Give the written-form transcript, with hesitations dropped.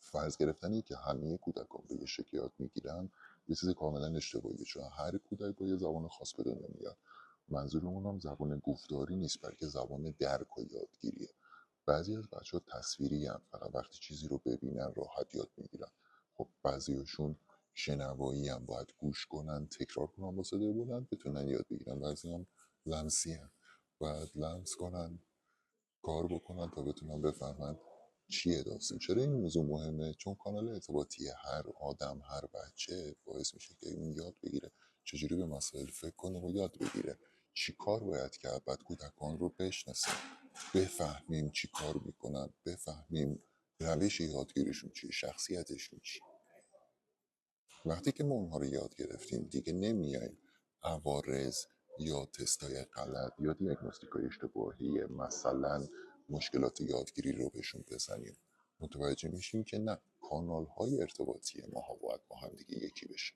فرض گرفتنی که همه کودکان به یه شکل یاد میگیرن یه چیز کاملا اشتباهیه، چون هر کودک با یه زبان خاص به دنیا میاد. منظورمون هم زبان گفتاری نیست، بلکه زبان درک و یادگیریه. بعضی از بچه‌ها تصویری هم، فقط وقتی چیزی رو ببینن راحت یاد میگیرن. خب بعضیاشون شنوایی هم، باید گوش کنن، تکرار کنن با صدای بلند بتونن یاد بگیرن. بعضی هم لمسی هم، باید لمس کنن، کار بکنن تا بتونن بفهمن چیه داستان. چرا این موضوع مهمه؟ چون کانال ارتباطی هر آدم، هر بچه باعث میشه که اون یاد بگیره چجوری به مسائل فکر کنه و یاد بگیره چی کار باید کرد. بعد کودکان رو بشناسیم، بفهمیم چی کار میکنن، بفهمیم روش یادگیریشون چیه، شخصیتشون چیه. وقتی که ما اونها رو یاد گرفتیم دیگه نمیایم عوارض یا تستای غلط یا دیاگنوستیکای اشتباهی مثلا مشکلات یادگیری رو بهشون بزنیم. متوجه میشیم که نه، کانال های ارتباطی ما باید با هم دیگه یکی بشه.